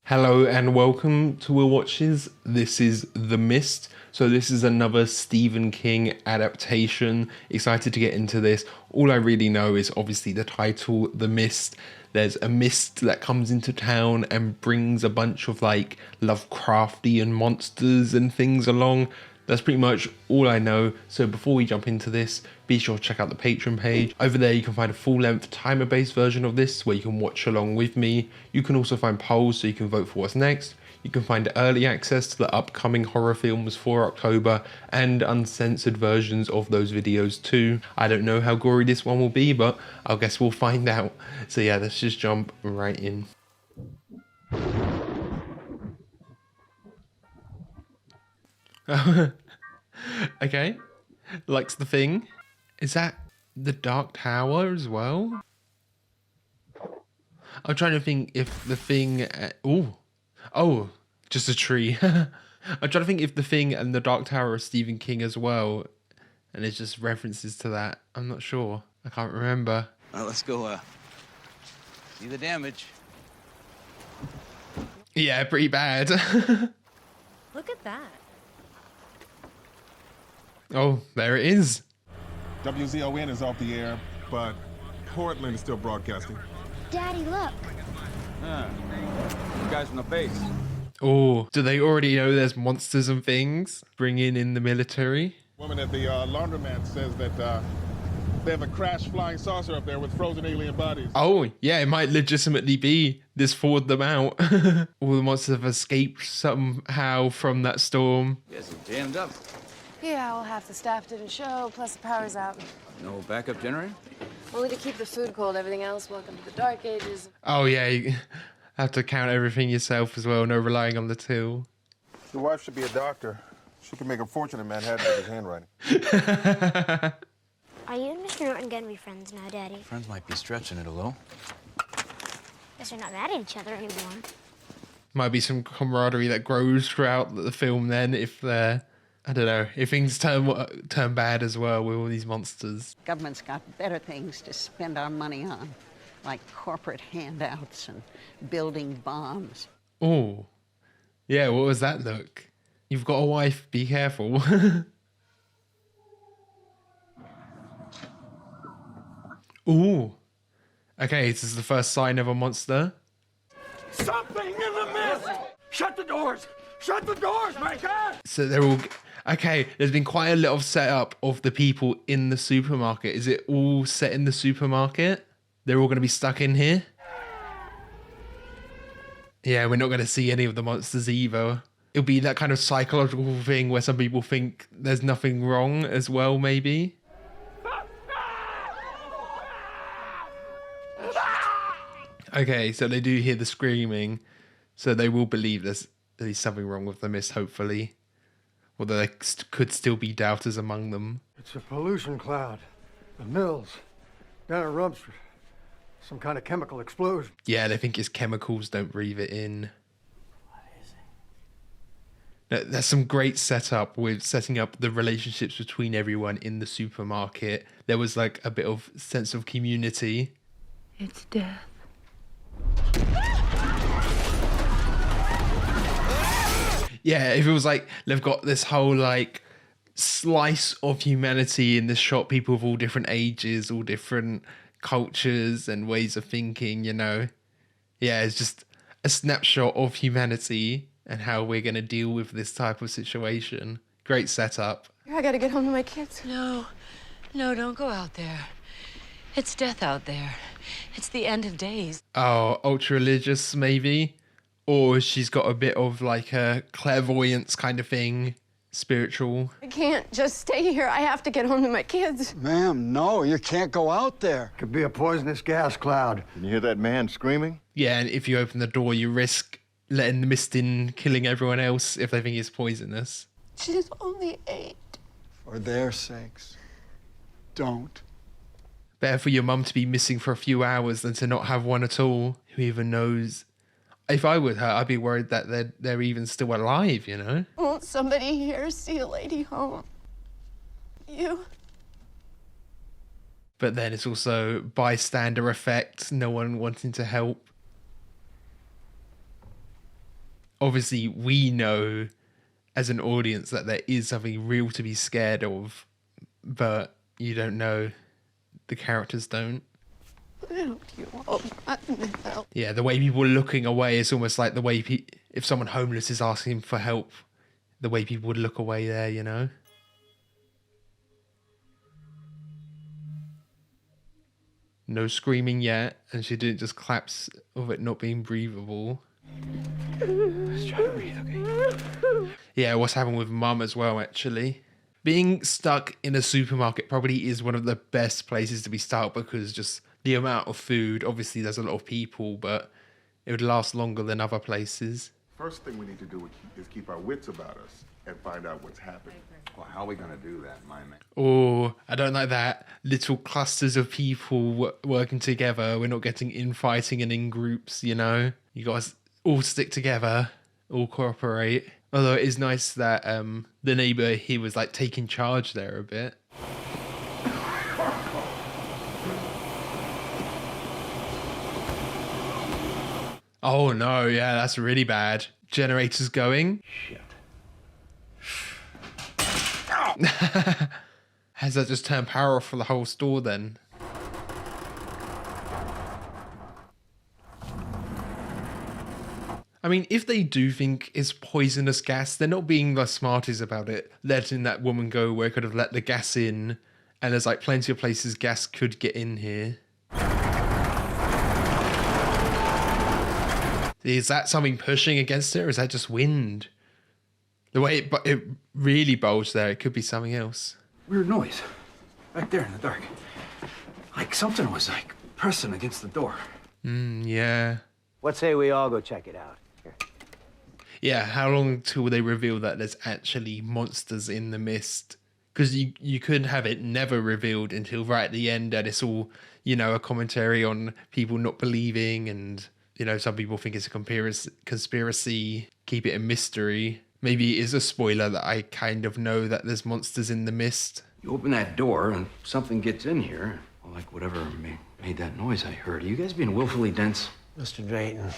Hello and welcome to Will Watches. This is The Mist. So this is another Stephen King adaptation. Excited to get into this. All I really know is obviously the title, The Mist. There's a mist that comes into town and brings a bunch of like Lovecraftian monsters and things along. That's pretty much all I know. So before we jump into this, be sure to check out the Patreon page. Over there you can find a full-length timer-based version of this where you can watch along with me. You can also find polls so you can vote for what's next. You can find early access to the upcoming horror films for October and uncensored versions of those videos too. I don't know how gory this one will be, but I guess we'll find out. So yeah, let's just jump right in. Okay, likes the Thing. Is that the Dark Tower as well? I'm trying to think if the Thing. Oh, just a tree. I'm trying to think if the Thing and the Dark Tower are Stephen King as well, and it's just references to that. I'm not sure. I can't remember. Let's go see the damage. Yeah, pretty bad. Look at that. Oh, there it is. WZON is off the air, but Portland is still broadcasting. Daddy, look. You guys from the base. Oh, do they already know there's monsters and things bringing in the military? Woman at the laundromat says that they have a crashed flying saucer up there with frozen alien bodies. Oh, yeah, it might legitimately be this thawed them out. All the monsters have escaped somehow from that storm. Guess it jammed up. Yeah, well, half the staff didn't show, plus the power's out. No backup generator? Only to keep the food cold, everything else, welcome to the dark ages. Oh, yeah, you have to count everything yourself as well, no relying on the till. Your wife should be a doctor. She can make a fortune in Manhattan with his handwriting. Are you and Mr. Norton gonna be friends now, Daddy? Friends might be stretching it a little. Guess they're not mad at each other anymore. Might be some camaraderie that grows throughout the film then if they're, I don't know, if things turn bad as well with all these monsters. Government's got better things to spend our money on, like corporate handouts and building bombs. Oh, yeah, what was that look? You've got a wife, be careful. Ooh. Okay, this is the first sign of a monster. Something in the mist! Shut the doors! Shut the doors, my God! So they're all... Okay, there's been quite a lot of setup of the people in the supermarket. Is it all set in the supermarket? They're all going to be stuck in here? Yeah, we're not going to see any of the monsters either. It'll be that kind of psychological thing where some people think there's nothing wrong as well, maybe. Okay, so they do hear the screaming, so they will believe there's something wrong with the mist, hopefully. Although there could still be doubters among them. It's a pollution cloud. The mills. Down at Rumford. Some kind of chemical explosion. Yeah, they think it's chemicals, don't breathe it in. There's some great setup with setting up the relationships between everyone in the supermarket. There was like a bit of sense of community. It's death. Yeah, if it was like they've got this whole like slice of humanity in this shot, people of all different ages, all different cultures and ways of thinking, you know. Yeah, it's just a snapshot of humanity and how we're going to deal with this type of situation. Great setup. I gotta get home to my kids. No, don't go out there. It's death out there. It's the end of days. Oh, ultra religious maybe? Or she's got a bit of like a clairvoyance kind of thing, spiritual. I can't just stay here. I have to get home to my kids. Ma'am, no, you can't go out there. Could be a poisonous gas cloud. Can you hear that man screaming? Yeah, and if you open the door, you risk letting the mist in, killing everyone else if they think it's poisonous. She's only 8. For their sakes, don't. Better for your mum to be missing for a few hours than to not have one at all. Who even knows? If I were her, I'd be worried that they're even still alive, you know? Won't somebody here see a lady home? You? But then it's also bystander effect, no one wanting to help. obviously we know as an audience that there is something real to be scared of, but you don't know. The characters don't. Yeah, the way people are looking away is almost like the way if someone homeless is asking for help, the way people would look away there, you know? No screaming yet, and she didn't just collapse of it not being breathable. Let's try to breathe, okay? Yeah, what's happened with Mum as well, actually. Being stuck in a supermarket probably is one of the best places to be stuck because just the amount of food, obviously there's a lot of people, but it would last longer than other places. First thing we need to do is keep our wits about us and find out what's happening. Well, how are we going to do that, my man? Oh, I don't like that. Little clusters of people working together. We're not getting infighting and in groups, you know? You guys all stick together, all cooperate. Although it is nice that the neighbour, he was like taking charge there a bit. Oh no, yeah, that's really bad. Generator's going. Shit. Has that just turned power off for the whole store then? I mean, if they do think it's poisonous gas, they're not being the smartest about it, letting that woman go where it could have let the gas in, and there's like plenty of places gas could get in here. Is that something pushing against it, or is that just wind? The way it really bulged there, it could be something else. Weird noise. Back there in the dark. Like something was like pressing against the door. Yeah. What say we all go check it out? Here. Yeah, how long till they reveal that there's actually monsters in the mist? Because you could have it never revealed until right at the end, and it's all, you know, a commentary on people not believing, and, you know, some people think it's a conspiracy, keep it a mystery. Maybe it is a spoiler that I kind of know that there's monsters in the mist. You open that door and something gets in here. Well, like whatever made that noise I heard. Are you guys being willfully dense? Mr. Drayton,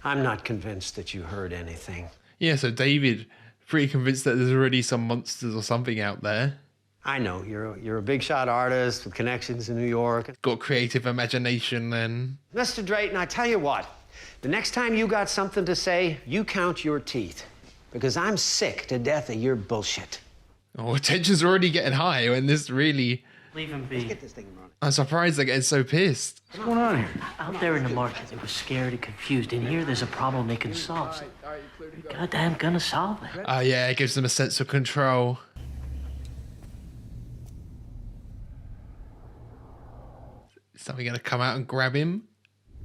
I'm not convinced that you heard anything. Yeah, so David, pretty convinced that there's already some monsters or something out there. I know, you're a big shot artist with connections in New York. Got creative imagination then. Mr. Drayton, I tell you what, the next time you got something to say, you count your teeth. Because I'm sick to death of your bullshit. Oh, tension's already getting high when this really... Leave him be. Let's get this thing running. I'm surprised they're getting so pissed. What's going on here? Out there in the market, they were scared and confused. In here, there's a problem they can solve. They're goddamn gonna solve it. Oh yeah, it gives them a sense of control. Is somebody gonna come out and grab him?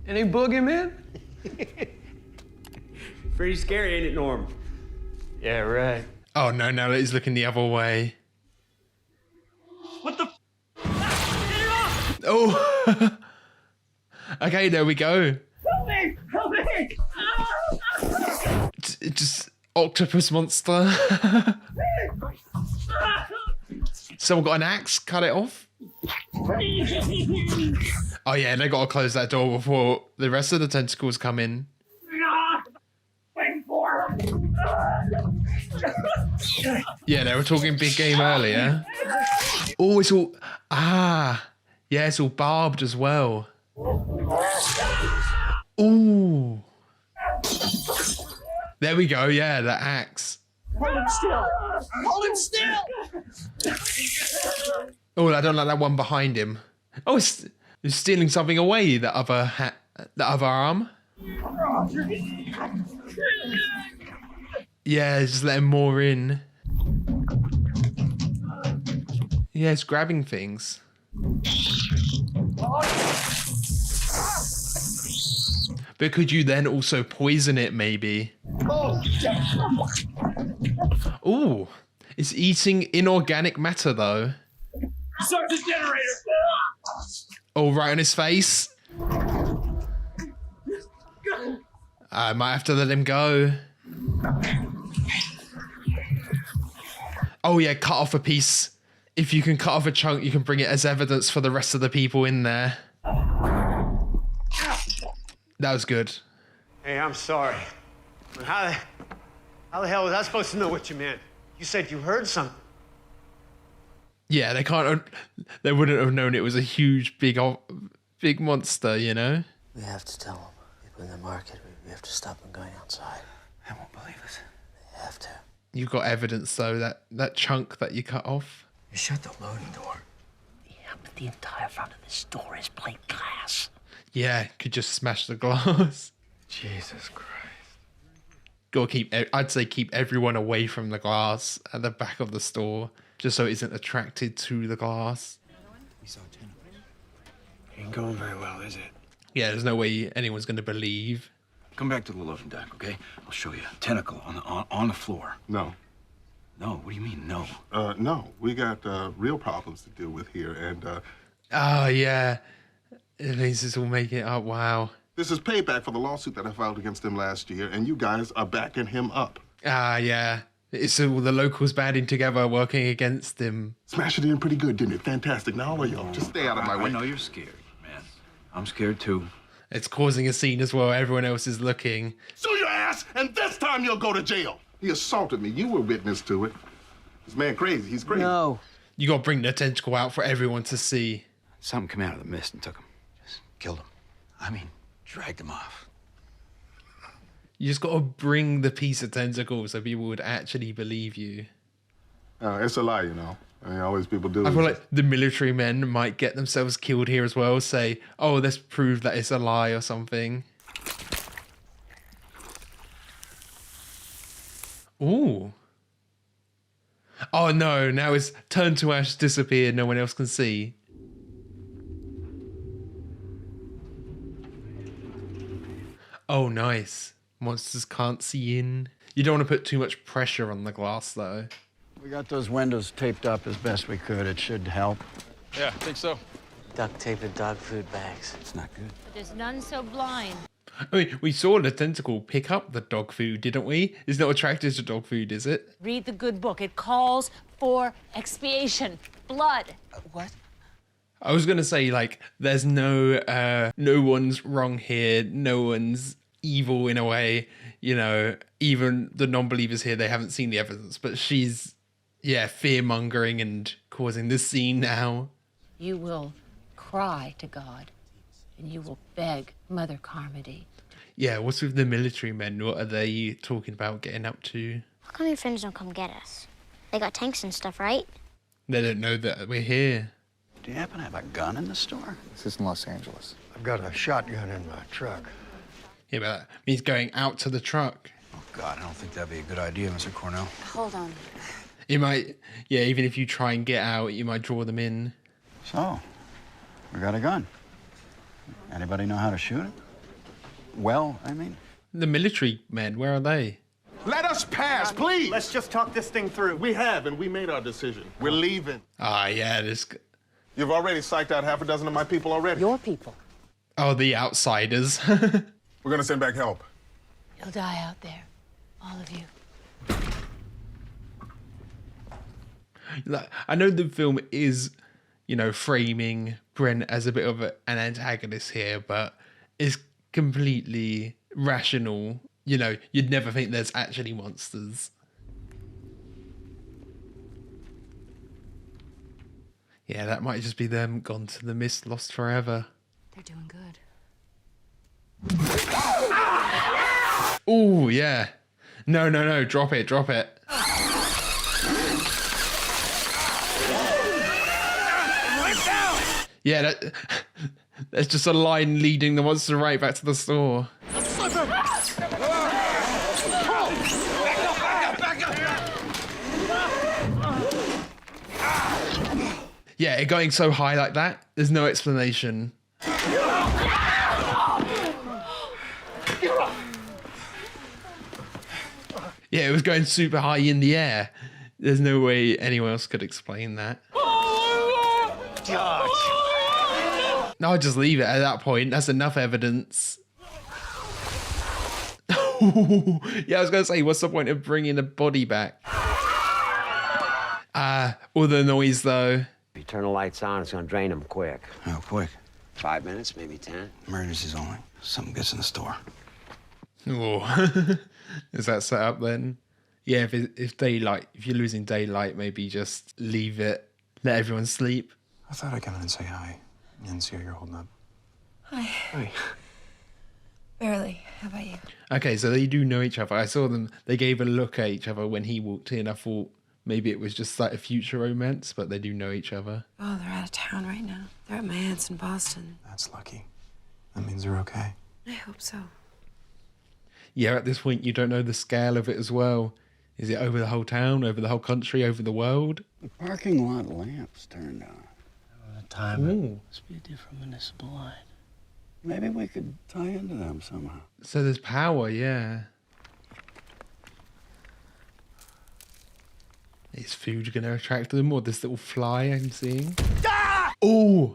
Any boogeyman? Pretty scary, ain't it, Norm? Yeah, right. Oh no, now he's looking the other way. What the? Oh! Okay, there we go. Help me! Help me! Just octopus monster. Someone got an axe, cut it off. Oh yeah, they gotta close that door before the rest of the tentacles come in. Yeah, they were talking big game earlier. Oh, it's all... Ah. Yeah, it's all barbed as well. Ooh. There we go, yeah, the axe. Hold him still! Hold him still! Oh, I don't like that one behind him. Oh, it's stealing something away, the other arm. Yeah, just letting more in. Yeah, it's grabbing things. But could you then also poison it, maybe? Ooh, it's eating inorganic matter, though. Start the generator! Oh, right on his face. I might have to let him go. Oh yeah, cut off a piece. If you can cut off a chunk, you can bring it as evidence for the rest of the people in there. That was good. Hey, I'm sorry. How How the hell was I supposed to know what you meant? You said you heard something. Yeah, they wouldn't have known it was a huge, big monster, you know? We have to tell them. People in the market, we have to stop them going outside. They won't believe us. They have to. You've got evidence, though, that chunk that you cut off. You shut the loading door. Yeah, but the entire front of this store is plate glass. Yeah, could just smash the glass. Jesus Christ. I'd say keep everyone away from the glass at the back of the store, just so it isn't attracted to the glass. We saw tentacles. Ain't going very well, is it? Yeah, there's no way anyone's going to believe. Come back to the loading dock, okay? I'll show you. Tentacle on the floor. No. No, what do you mean, no? No. We got real problems to deal with here, and Oh, yeah. It means it's all making it up. Wow. this is payback for the lawsuit that I filed against him last year, and you guys are backing him up. Ah, yeah. It's all the locals banding together, working against him. Smashed it in pretty good, didn't it? Fantastic. Now, all of y'all, just stay out of my way. I know you're scared, man. I'm scared, too. It's causing a scene as well. Everyone else is looking. Sue your ass, and this time you'll go to jail. He assaulted me. You were witness to it. This man crazy. He's crazy. No. You got to bring the tentacle out for everyone to see. Something came out of the mist and took him. Just killed him. I mean, dragged him off. You just got to bring the piece of tentacle so people would actually believe you. It's a lie, you know. I mean, always people do. I feel like the military men might get themselves killed here as well. Say, oh, let's prove that it's a lie or something. Ooh. Oh, no. Now it's turned to ash, disappeared. No one else can see. Oh, nice. Monsters can't see in. You don't want to put too much pressure on the glass, though. We got those windows taped up as best we could. It should help. Yeah, I think so. Duct tape and dog food bags. It's not good. There's none so blind. I mean, we saw the tentacle pick up the dog food, didn't we? It's not attracted to dog food, is it? Read the good book. It calls for expiation. Blood. What? I was going to say, like, there's no one's wrong here. No one's evil in a way. You know, even the non-believers here, they haven't seen the evidence. But she's, yeah, fear-mongering and causing this scene now. You will cry to God, and you will beg Mother Carmody. Yeah, what's with the military men? What are they talking about getting up to? How come your friends don't come get us? They got tanks and stuff, right? They don't know that we're here. Do you happen to have a gun in the store? This is in Los Angeles. I've got a shotgun in my truck. Yeah, but that means going out to the truck. Oh, God, I don't think that'd be a good idea, Mr. Cornell. Hold on. It might, yeah, even if you try and get out, you might draw them in. So, we got a gun. Anybody know how to shoot it? Well, I mean. The military men, where are they? Let us pass, please. Let's just talk this thing through. We have, and we made our decision. We're leaving. Ah, yeah, this. You've already psyched out half a dozen of my people already. Your people. Oh, the outsiders. We're gonna send back help. You'll die out there. All of you. Like, I know the film is, you know, framing Brent as a bit of an antagonist here, but it's completely rational. You know, you'd never think there's actually monsters. Yeah, that might just be them gone to the mist, lost forever. They're doing good. Oh, yeah. No, drop it. Yeah, that's just a line leading the monster right back to the store. Yeah, it going so high like that, there's no explanation. Yeah, it was going super high in the air. There's no way anyone else could explain that. Josh. No, I'll just leave it at that point. That's enough evidence. Yeah, I was going to say, what's the point of bringing the body back? All the noise, though. If you turn the lights on, it's gonna drain them quick. How quick? 5 minutes, maybe 10. Emergencies only. Something gets in the store. Oh. Is that set up then? Yeah, if daylight, if you're losing daylight, maybe just leave it, let everyone sleep. I thought I'd come in and say hi and see how you're holding up. Hi. Hi. Barely. How about you? Okay, so they do know each other. I saw them, they gave a look at each other when he walked in. I thought maybe it was just like a future romance, but they do know each other. Oh, they're out of town right now. They're at my aunt's in Boston. That's lucky. That means they're okay. I hope so. Yeah, at this point, you don't know the scale of it as well. Is it over the whole town, over the whole country, over the world? The parking lot lamps turned on. The time it must be a different municipal line. Maybe we could tie into them somehow. So there's power, yeah. Is food going to attract them, or this little fly I'm seeing? Ah! Oh!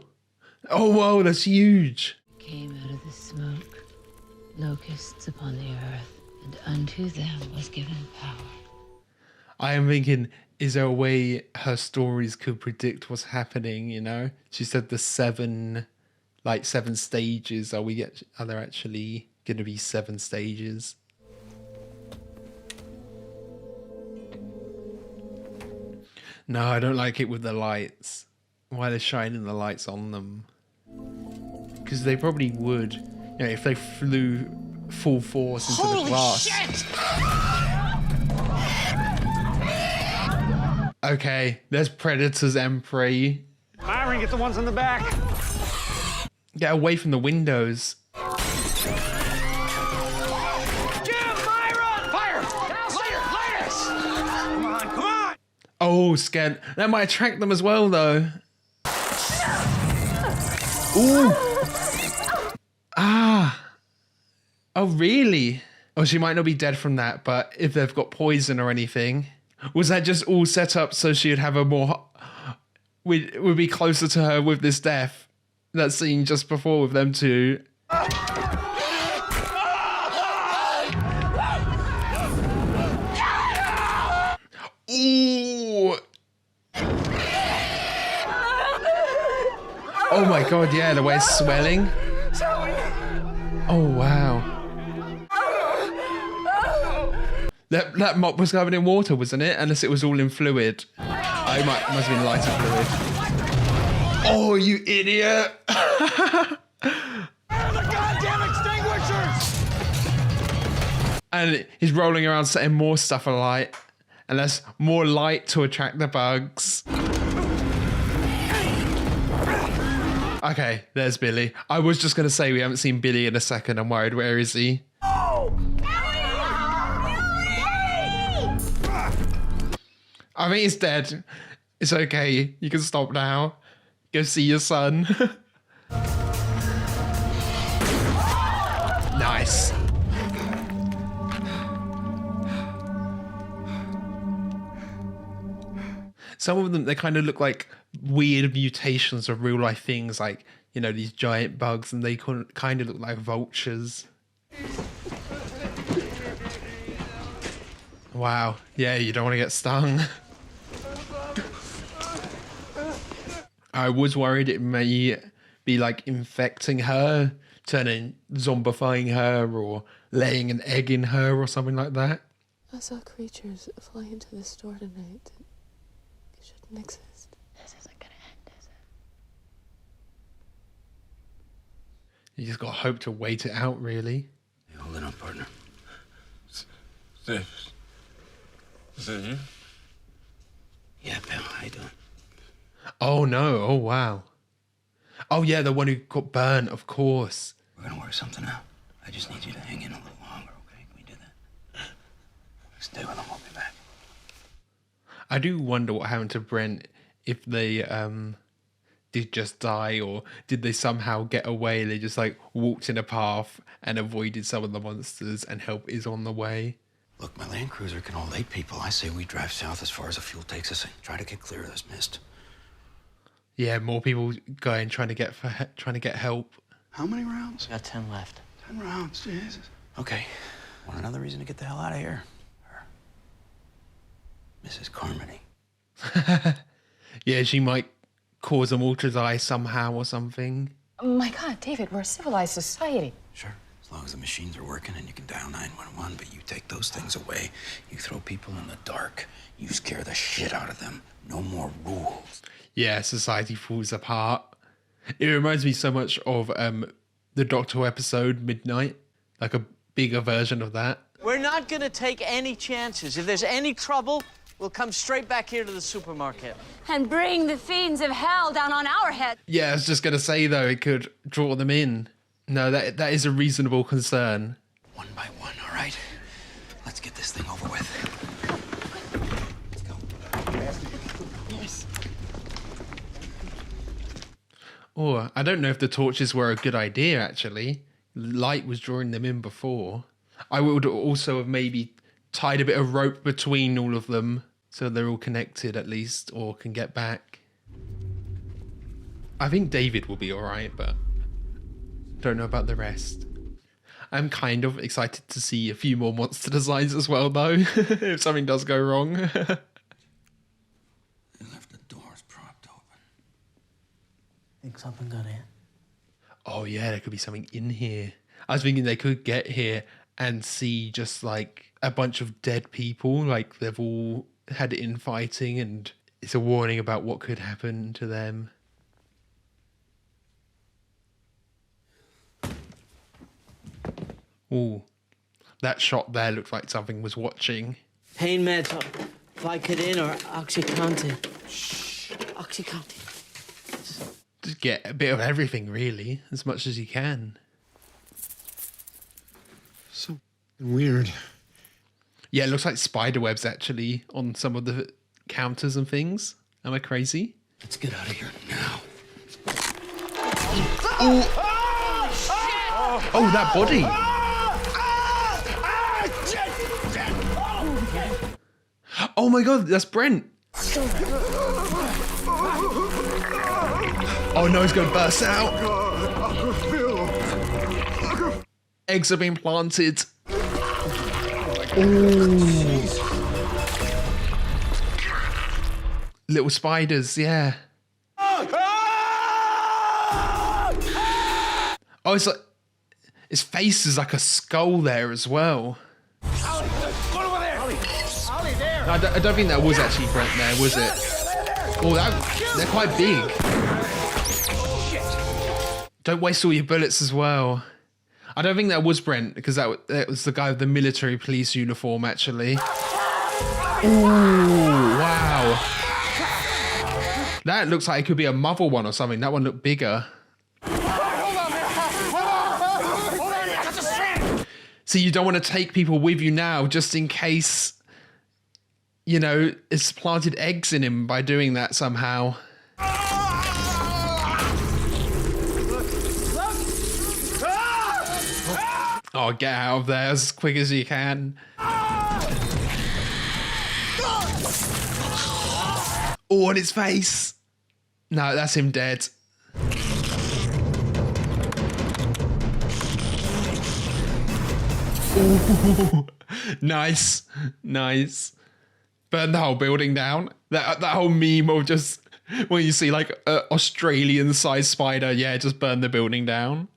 Oh, wow, that's huge. Came out of the smoke, locusts upon the earth, and unto them was given power. I am thinking, is there a way her stories could predict what's happening, you know? She said the seven stages. Are there actually going to be 7 stages? No, I don't like it with the lights. Why they're shining the lights on them? Because they probably would, you know, if they flew full force into the glass. Shit! Okay, there's predators and prey. Myron, get the ones in the back. Get away from the windows. Jim, Myron! Fire! Light us! Come on, come on! Oh, scared. That might attract them as well, though. Ooh. Ah. Oh, really? Oh, she might not be dead from that, but if they've got poison or anything. Was that just all set up so she'd have a more... Would be closer to her with this death? That scene just before with them two. Ooh. Oh my god, yeah, the way it's swelling. Oh wow. That mop was covered in water, wasn't it? Unless it was all in fluid. Oh, it must have been lighter fluid. Oh, you idiot! Where are the goddamn extinguishers? And he's rolling around setting more stuff alight. And there's more light to attract the bugs. Okay, there's Billy. I was just going to say we haven't seen Billy in a second. I'm worried. Where is he? I think he's dead. It's okay. You can stop now. Go see your son. Nice. Some of them, they kind of look like weird mutations of real life things, like, you know, these giant bugs, and they kind of look like vultures. Wow. Yeah, you don't want to get stung. I was worried it may be like infecting her, zombifying her, or laying an egg in her or something like that. I saw creatures fly into the store tonight. It shouldn't exist. This isn't gonna end, is it? You just got to hope to wait it out, really. Hey, hold it up, partner. Is that you? Yeah, pal, how you doing? Oh no, oh wow. Oh yeah, the one who got burnt, of course. We're gonna work something out. I just need you to hang in a little longer, okay? Can we do that? Stay with them, I'll be back. I do wonder what happened to Brent, if they did just die, or did they somehow get away? They just like walked in a path and avoided some of the monsters, and help is on the way. Look, my Land Cruiser can hold 8 people. I say we drive south as far as the fuel takes us and try to get clear of this mist. Yeah, more people going trying to get help. How many rounds? Got 10 left. 10 rounds, Jesus. Okay. Want another reason to get the hell out of here? Her. Mrs. Carmody. Yeah, she might cause them all to die somehow or something. Oh my God, David, we're a civilized society. Sure. As As long as the machines are working and you can dial 911, but you take those things away, you throw people in the dark, you scare the shit out of them. No more rules. Yeah, society falls apart. It reminds me so much of the Doctor Who episode Midnight, like a bigger version of that. We're not gonna take any chances. If there's any trouble, we'll come straight back here to the supermarket. And bring the fiends of hell down on our heads. Yeah, I was just going to say, though, it could draw them in. No, that is a reasonable concern. One by one, all right? Let's get this thing over with. Let's go. Yes. Oh, I don't know if the torches were a good idea, actually. Light was drawing them in before. I would also have maybe tied a bit of rope between all of them so they're all connected at least, or can get back. I think David will be all right, but don't know about the rest. I'm kind of excited to see a few more monster designs as well, though, if something does go wrong. They left the doors propped open. Think something got in? Oh yeah, there could be something in here. I was thinking they could get here and see just like a bunch of dead people, like they've all had infighting, and it's a warning about what could happen to them. Ooh, that shot there looked like something was watching. Pain meds, Vicodin or OxyContin. Shh, OxyContin. Just get a bit of everything, really, as much as you can. So weird. Yeah, it looks like spider webs actually on some of the counters and things. Am I crazy? Let's get out of here now. Oh, that body! Oh my god, that's Brent! Oh no, he's gonna burst out! Eggs have been planted. Ooh. Little spiders, yeah. Oh, it's like his face is like a skull there as well. I don't think that was actually Brent there, was it? Oh, they're quite big. Don't waste all your bullets as well. I don't think that was Brent, because that was the guy with the military police uniform, actually. Ooh, wow. That looks like it could be a mother one or something. That one looked bigger. So you don't want to take people with you now, just in case, you know, it's planted eggs in him by doing that somehow. Oh, get out of there as quick as you can. Oh, on his face. No, that's him dead. Ooh, nice, nice. Burn the whole building down. That whole meme of just when you see like an Australian-sized spider, yeah, just burn the building down.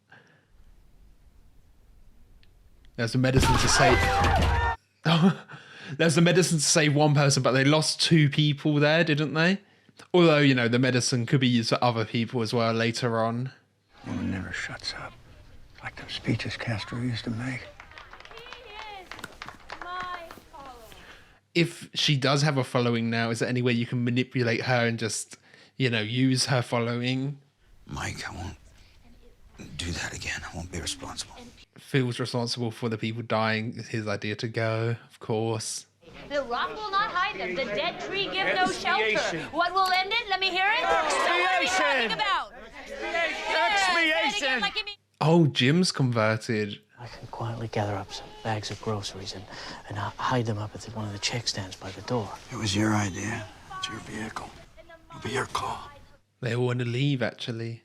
There's the medicine to save. There's the medicine to save one person, but they lost 2 people there, didn't they? Although, you know, the medicine could be used for other people as well later on. Woman never shuts up. Like those speeches Castro used to make. If she does have a following now, is there any way you can manipulate her and just, you know, use her following? Mike, I won't do that again. I won't be responsible. Feels responsible for the people dying. It's his idea to go, of course. The rock will not hide them. The dead tree give no shelter. What will end it? Let me hear it. What are we talking about? Expiation! Oh, Jim's converted. I can quietly gather up some bags of groceries and hide them up at one of the check stands by the door. It was your idea. It's your vehicle. It'll be your call. They all want to leave, actually.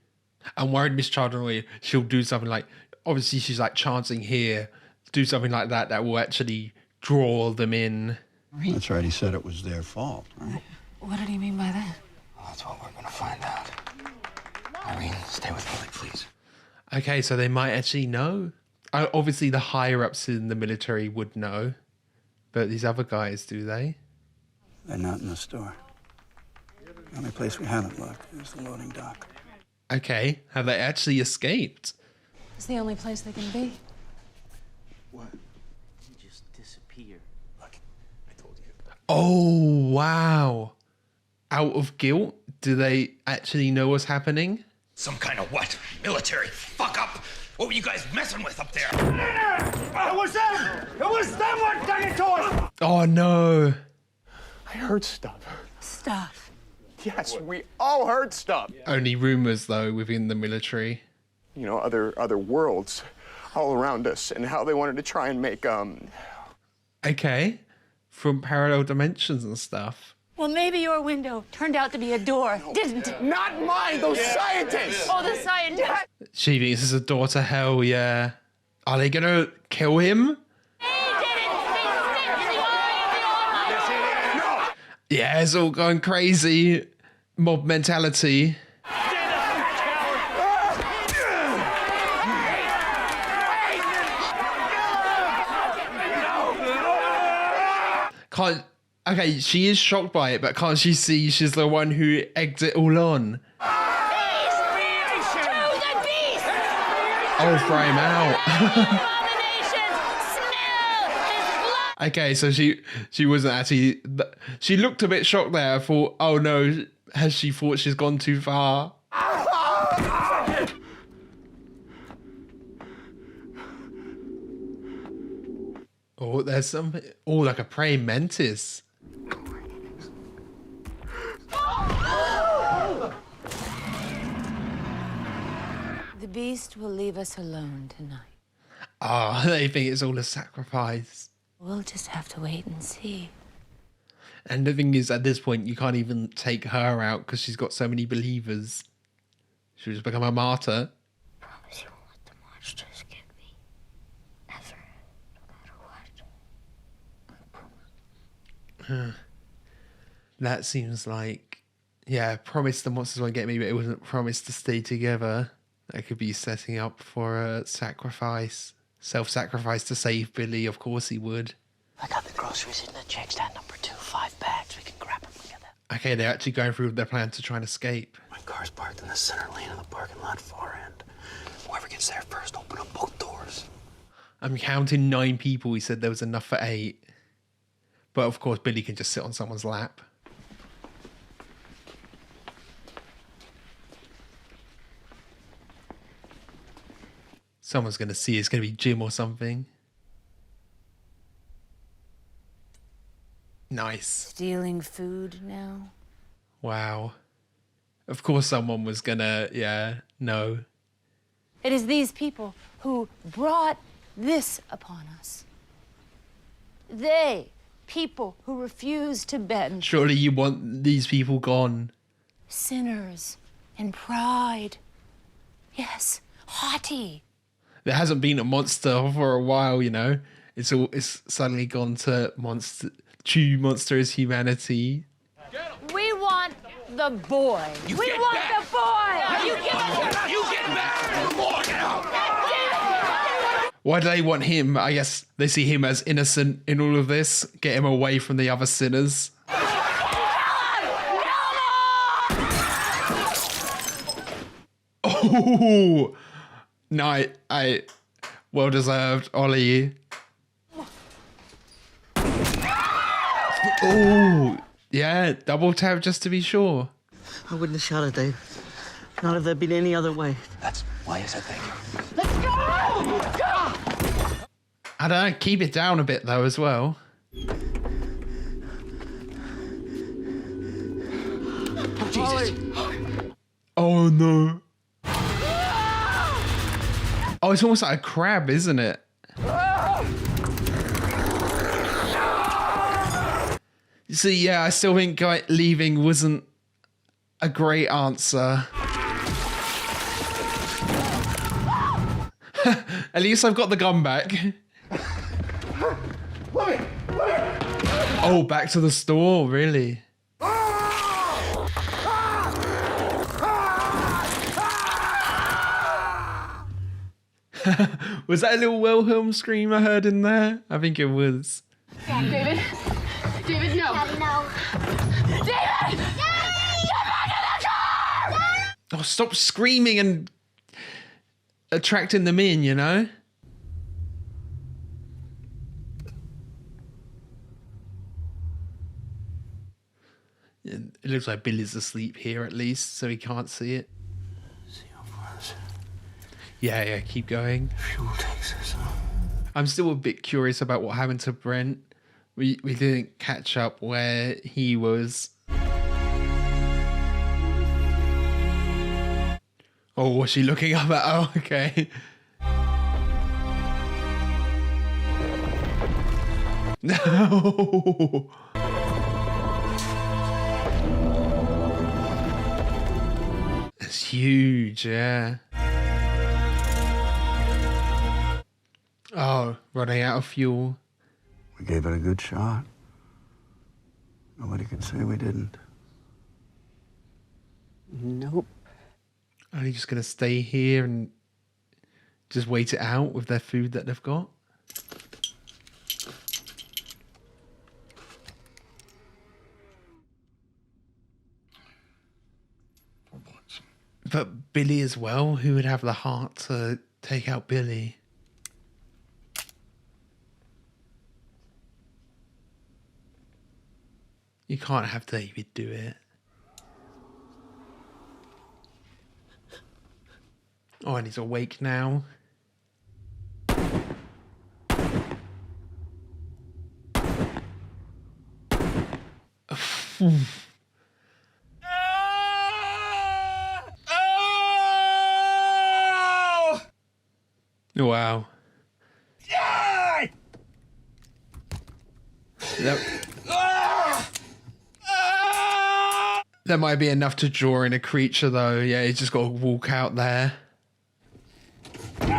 I'm worried Miss Chardonnay, she'll do something like, obviously she's like chancing here, do something like that that will actually draw them in. That's right, he said it was their fault, right? What did he mean by that? Well, that's what we're gonna find out. Irene, stay with Polly, please. Okay, so they might actually know. Obviously, the higher ups in the military would know, but these other guys, do they? They're not in the store. The only place we haven't looked is the loading dock. Okay, have they actually escaped? It's the only place they can be. What? You just disappear. Look, I told you. Oh, wow. Out of guilt, do they actually know what's happening? Some kind of what? Military. Fuck up. What were you guys messing with up there? It was them! It was them what done it to us! Oh, no. I heard stuff. Stuff. Yes, we all heard stuff. Only rumors, though, within the military. You know, other worlds all around us and how they wanted to try and make, Okay. From parallel dimensions and stuff. Well, maybe your window turned out to be a door, didn't it? Not mine, those scientists! Oh, the scientist. She thinks it's a door to hell, yeah. Are they gonna kill him? Yeah, it's all going crazy. Mob mentality. Can't. Okay, she is shocked by it, but can't she see she's the one who egged it all on? Oh, fry him out. Okay, so she wasn't actually. She looked a bit shocked there. I thought, oh no, has she thought she's gone too far? Oh, there's something. Oh, like a praying mantis. The beast will leave us alone tonight. Oh, they think it's all a sacrifice. We'll just have to wait and see. And the thing is, at this point, you can't even take her out because she's got so many believers. She'll just become a martyr. I promise you won't let the monsters get me. Ever. No matter what. That seems like... Yeah, promise the monsters won't get me, but it wasn't promised to stay together. That could be setting up for a sacrifice. Self-sacrifice to save Billy, of course he would. I got the groceries in the check stand number 2, 5 bags. We can grab them together. Okay, they're actually going through their plan to try and escape. My car's parked in the center lane of the parking lot far end. Whoever gets there first, open up both doors. I'm counting 9 people. He said there was enough for 8. But of course, Billy can just sit on someone's lap. Someone's going to see it's going to be Jim or something. Nice. Stealing food now? Wow. Of course someone was going to, no. It is these people who brought this upon us. They, people who refuse to bend. Surely you want these people gone. Sinners in pride. Yes, haughty. There hasn't been a monster for a while, you know. It's suddenly gone to true monstrous humanity. We want the boy. We want the boy. You give us. You get back! Boy, get out! Why do they want him? I guess they see him as innocent in all of this. Get him away from the other sinners. Oh, no, well deserved, Ollie. Oh, yeah, double tap just to be sure. I wouldn't have shot it, Dave. Not if there'd been any other way. That's why I said thank you. Let's go! I don't know, keep it down a bit though as well. Oh, Jesus. Oh no. Oh, it's almost like a crab, isn't it? See, yeah, I still think leaving wasn't a great answer. At least I've got the gun back. Oh, back to the store, really? Was that a little Wilhelm scream I heard in there? I think it was. David? David, no. Daddy, no. David! Daddy! Get back in the car! Daddy! Oh, stop screaming and attracting them in, you know? It looks like Billy's asleep here at least, so he can't see it. See how far this. Yeah, keep going. Fuel takes us. I'm still a bit curious about what happened to Brent. We didn't catch up where he was. Oh, was she looking up at? Oh, okay. No. It's huge, yeah. Oh, running out of fuel. We gave it a good shot. Nobody can say we didn't. Nope. Are they just going to stay here and just wait it out with their food that they've got? But Billy as well? Who would have the heart to take out Billy? You can't have David do it. Oh, and he's awake now. Wow. That might be enough to draw in a creature, though. Yeah, he's just got to walk out there. Come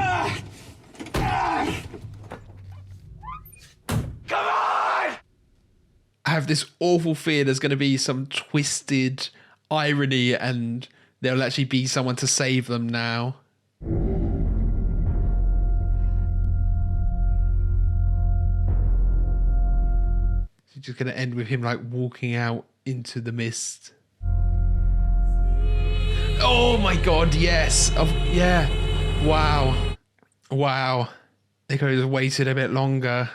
on! I have this awful fear there's going to be some twisted irony and there'll actually be someone to save them now. It's just going to end with him like walking out into the mist. Oh my god, yes. Oh, yeah. Wow. Wow. They could have just waited a bit longer.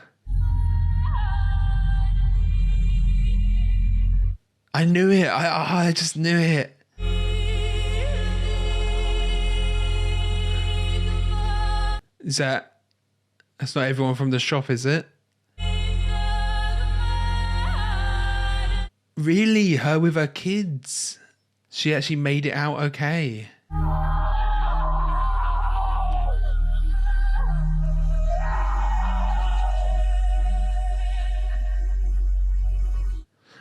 I knew it. I just knew it. Is that... That's not everyone from the shop, is it? Really? Her with her kids? She actually made it out okay.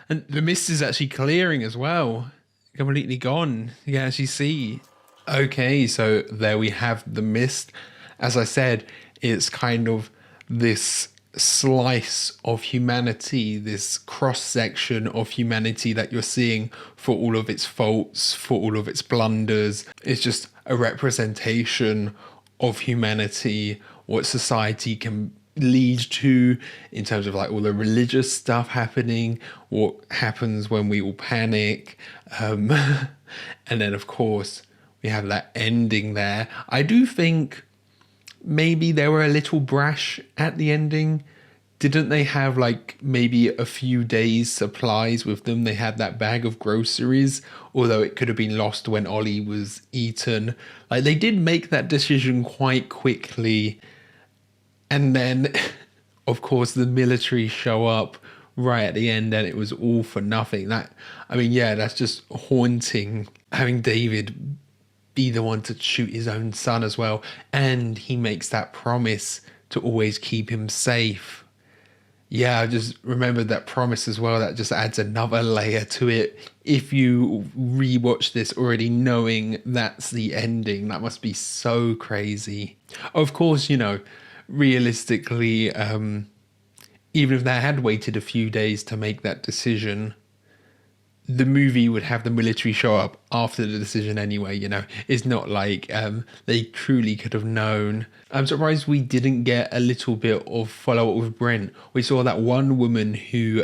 And the mist is actually clearing as well. Completely gone. You can actually see. Okay, so there we have the mist. As I said, it's kind of this slice of humanity, this cross-section of humanity that you're seeing for all of its faults, for all of its blunders. It's just a representation of humanity, what society can lead to in terms of like all the religious stuff happening, what happens when we all panic, and then of course we have that ending there. I do think maybe they were a little brash at the ending. Didn't they have like maybe a few days supplies with them? They had that bag of groceries, although it could have been lost when Ollie was eaten. Like they did make that decision quite quickly. And then, of course, the military show up right at the end and it was all for nothing. That's just haunting, having David be the one to shoot his own son as well. And he makes that promise to always keep him safe. Yeah, I just remembered that promise as well. That just adds another layer to it. If you rewatch this already knowing that's the ending, that must be so crazy. Of course, realistically, even if they had waited a few days to make that decision, the movie would have the military show up after the decision anyway, you know. It's not like they truly could have known. I'm surprised we didn't get a little bit of follow-up with Brent. We saw that one woman who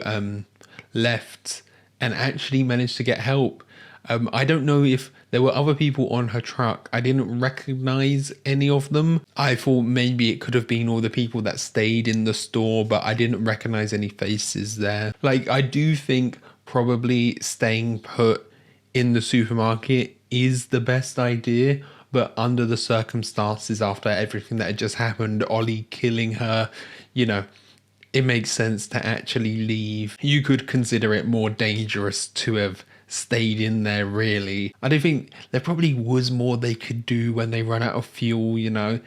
left and actually managed to get help. I don't know if there were other people on her truck. I didn't recognize any of them. I thought maybe it could have been all the people that stayed in the store, but I didn't recognize any faces there. Like, I do think probably staying put in the supermarket is the best idea, but under the circumstances after everything that had just happened, Ollie killing her, you know, it makes sense to actually leave. You could consider it more dangerous to have stayed in there, really. I don't think there probably was more they could do when they run out of fuel, you know.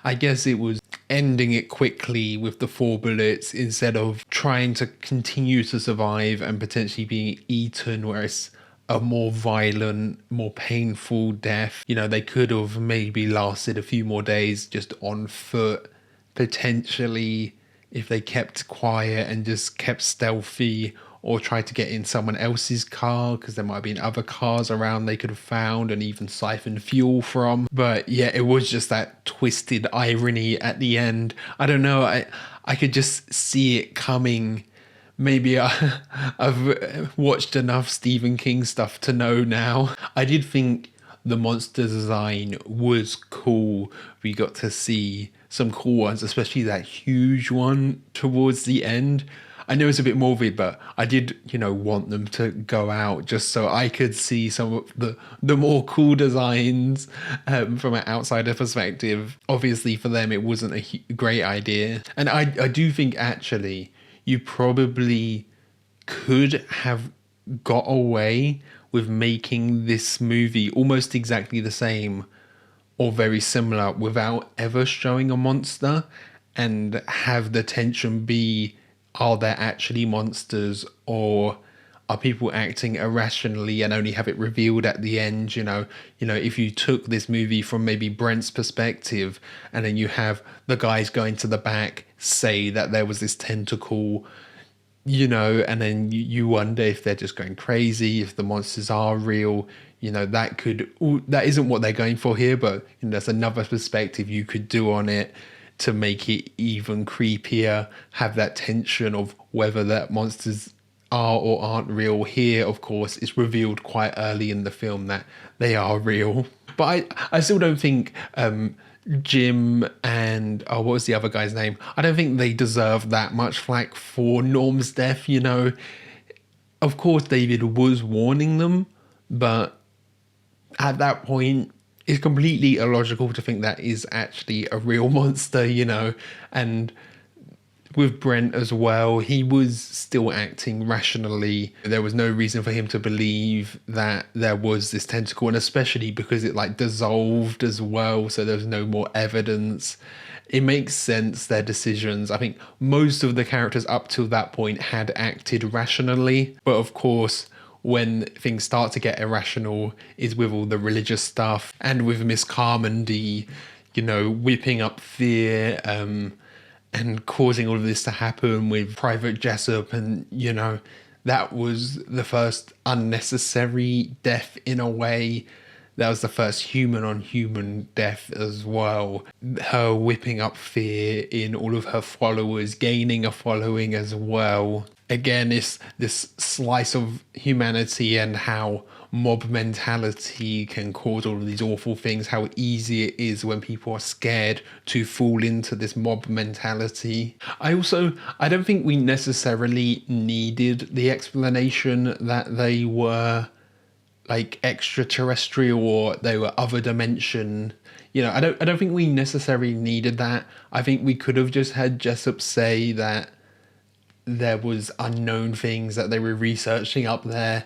I guess it was ending it quickly with the 4 bullets instead of trying to continue to survive and potentially being eaten, where it's a more violent, more painful death. You know, they could have maybe lasted a few more days just on foot, potentially, if they kept quiet and just kept stealthy, or tried to get in someone else's car, because there might have been other cars around they could have found and even siphoned fuel from. But yeah, it was just that twisted irony at the end. I don't know, I could just see it coming. Maybe I've watched enough Stephen King stuff to know now. I did think the monster design was cool. We got to see some cool ones, especially that huge one towards the end. I know it's a bit morbid, but I did, you know, want them to go out just so I could see some of the more cool designs from an outsider perspective. Obviously, for them, it wasn't a great idea. And I do think, actually, you probably could have got away with making this movie almost exactly the same or very similar without ever showing a monster, and have the tension be, are there actually monsters, or are people acting irrationally, and only have it revealed at the end? You know, if you took this movie from maybe Brent's perspective, and then you have the guys going to the back say that there was this tentacle, you know, and then you wonder if they're just going crazy, if the monsters are real. You know, that isn't what they're going for here, but you know, there's another perspective you could do on it to make it even creepier, have that tension of whether that monsters are or aren't real. Here, of course, it's revealed quite early in the film that they are real. But I still don't think Jim and, what was the other guy's name? I don't think they deserve that much flack for Norm's death, you know. Of course, David was warning them, but at that point, it's completely illogical to think that is actually a real monster, you know. And with Brent as well, he was still acting rationally. There was no reason for him to believe that there was this tentacle, and especially because it like dissolved as well, so there was no more evidence. It makes sense, their decisions. I think most of the characters up till that point had acted rationally, but of course, when things start to get irrational is with all the religious stuff, and with Miss Carmody, you know, whipping up fear and causing all of this to happen with Private Jessup. And, you know, that was the first unnecessary death in a way. That was the first human on human death as well. Her whipping up fear in all of her followers, gaining a following as well. Again, it's this slice of humanity and how mob mentality can cause all of these awful things, how easy it is when people are scared to fall into this mob mentality. I don't think we necessarily needed the explanation that they were like extraterrestrial or they were other dimension. You know, I don't think we necessarily needed that. I think we could have just had Jessup say that there was unknown things that they were researching up there,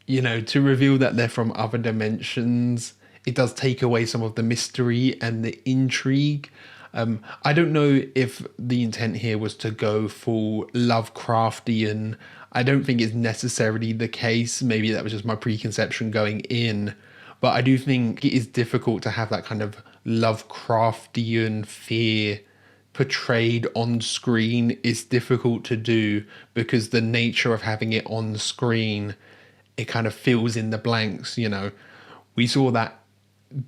you know, to reveal that they're from other dimensions. It does take away some of the mystery and the intrigue. I don't know if the intent here was to go full Lovecraftian. I don't think it's necessarily the case. Maybe that was just my preconception going in. But I do think it is difficult to have that kind of Lovecraftian fear portrayed on screen is difficult to do, because the nature of having it on screen, it kind of fills in the blanks. You know, we saw that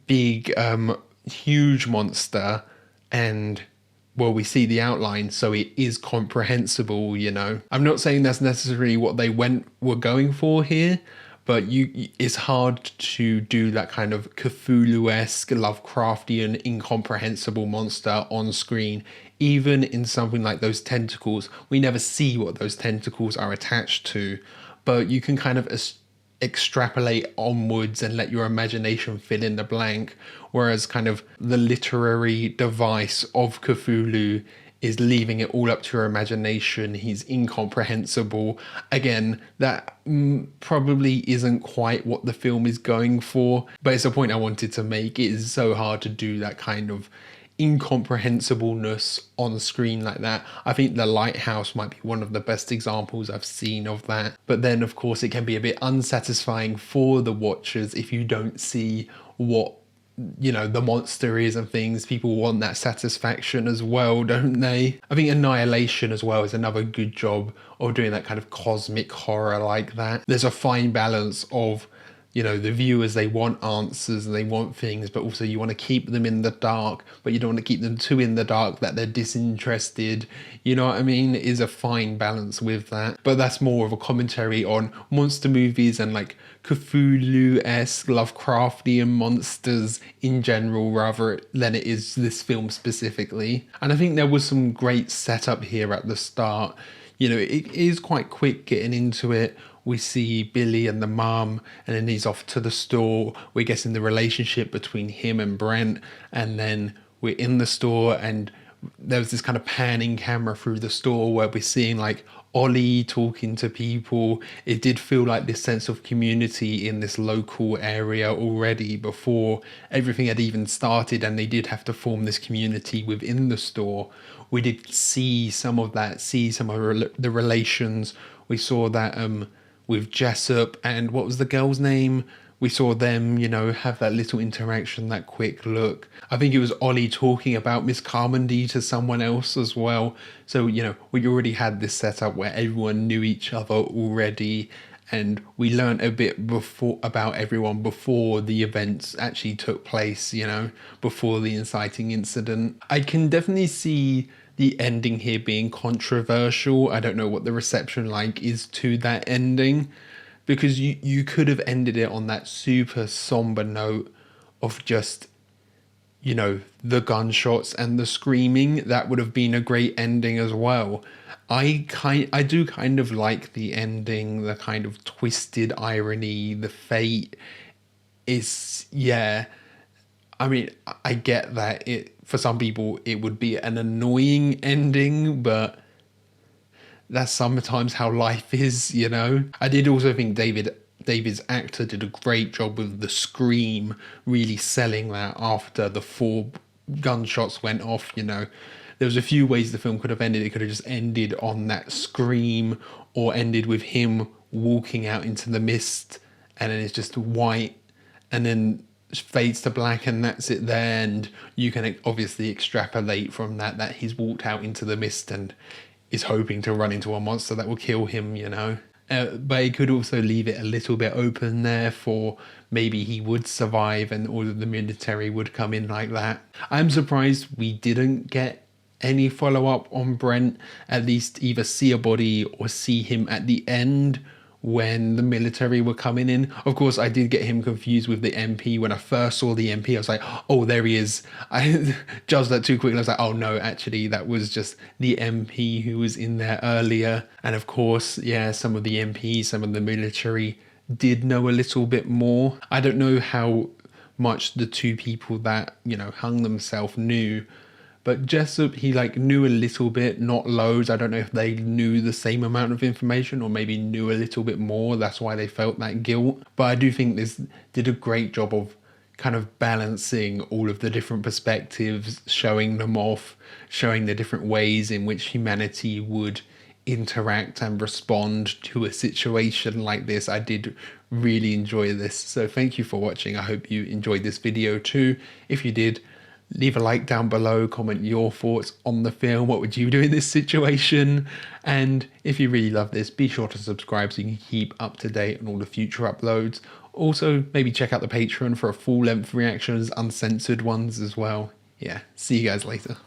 big huge monster, and well, we see the outline, so it is comprehensible. You know, I'm not saying that's necessarily what they were going for here, but it's hard to do that kind of Cthulhu-esque, Lovecraftian, incomprehensible monster on screen. Even in something like those tentacles, we never see what those tentacles are attached to, but you can kind of extrapolate onwards and let your imagination fill in the blank. Whereas kind of the literary device of Cthulhu is leaving it all up to your imagination. He's incomprehensible. Again, that probably isn't quite what the film is going for, but it's a point I wanted to make. It is so hard to do that kind of incomprehensibleness on screen like that. I think The Lighthouse might be one of the best examples I've seen of that. But then, of course, it can be a bit unsatisfying for the watchers if you don't see what, you know, the monster is and things. People want that satisfaction as well, don't they? I think Annihilation as well is another good job of doing that kind of cosmic horror like that. There's a fine balance of, you know, the viewers, they want answers and they want things, but also you want to keep them in the dark, but you don't want to keep them too in the dark that they're disinterested. You know what I mean? It is a fine balance with that. But that's more of a commentary on monster movies and like Cthulhu-esque, Lovecraftian monsters in general, rather than it is this film specifically. And I think there was some great setup here at the start. You know, it is quite quick getting into it. We see Billy and the mum, and then he's off to the store. We're guessing the relationship between him and Brent, and then we're in the store, and there's this kind of panning camera through the store where we're seeing like Ollie talking to people. It did feel like this sense of community in this local area already before everything had even started, and they did have to form this community within the store. We did see some of that, see some of the relations. We saw that with Jessup and what was the girl's name? We saw them, you know, have that little interaction, that quick look. I think it was Ollie talking about Miss Carmody to someone else as well. So, you know, we already had this setup where everyone knew each other already, and we learned a bit about everyone before the events actually took place, you know, before the inciting incident. I can definitely see the ending here being controversial. I don't know what the reception like is to that ending, because you could have ended it on that super somber note of just, you know, the gunshots and the screaming. That would have been a great ending as well. I do kind of like the ending, the kind of twisted irony, the fate is, yeah. I mean, I get that for some people it would be an annoying ending, but that's sometimes how life is, you know. I did also think David's actor did a great job with the scream, really selling that after the 4 gunshots went off, you know. There was a few ways the film could have ended. It could have just ended on that scream, or ended with him walking out into the mist and then it's just white and then fades to black and that's it there, and you can obviously extrapolate from that he's walked out into the mist and is hoping to run into a monster that will kill him, you know. But it could also leave it a little bit open there for maybe he would survive and all of the military would come in like that. I'm surprised we didn't get any follow-up on Brent, at least either see a body or see him at the end when the military were coming in. Of course, I did get him confused with the MP. When I first saw the MP, I was like, oh, there he is. I judged that too quickly. I was like, oh no, actually, that was just the MP who was in there earlier. And of course, yeah, some of the MPs, some of the military did know a little bit more. I don't know how much the 2 people that, you know, hung themselves knew, but Jessup, he like knew a little bit, not loads. I don't know if they knew the same amount of information or maybe knew a little bit more. That's why they felt that guilt. But I do think this did a great job of kind of balancing all of the different perspectives, showing them off, showing the different ways in which humanity would interact and respond to a situation like this. I did really enjoy this. So thank you for watching. I hope you enjoyed this video too. If you did, Leave a like down below, comment your thoughts on the film. What would you do in this situation? And if you really love this, be sure to subscribe so you can keep up to date on all the future uploads. Also, maybe check out the Patreon for a full-length reactions, uncensored ones as well. Yeah, see you guys later.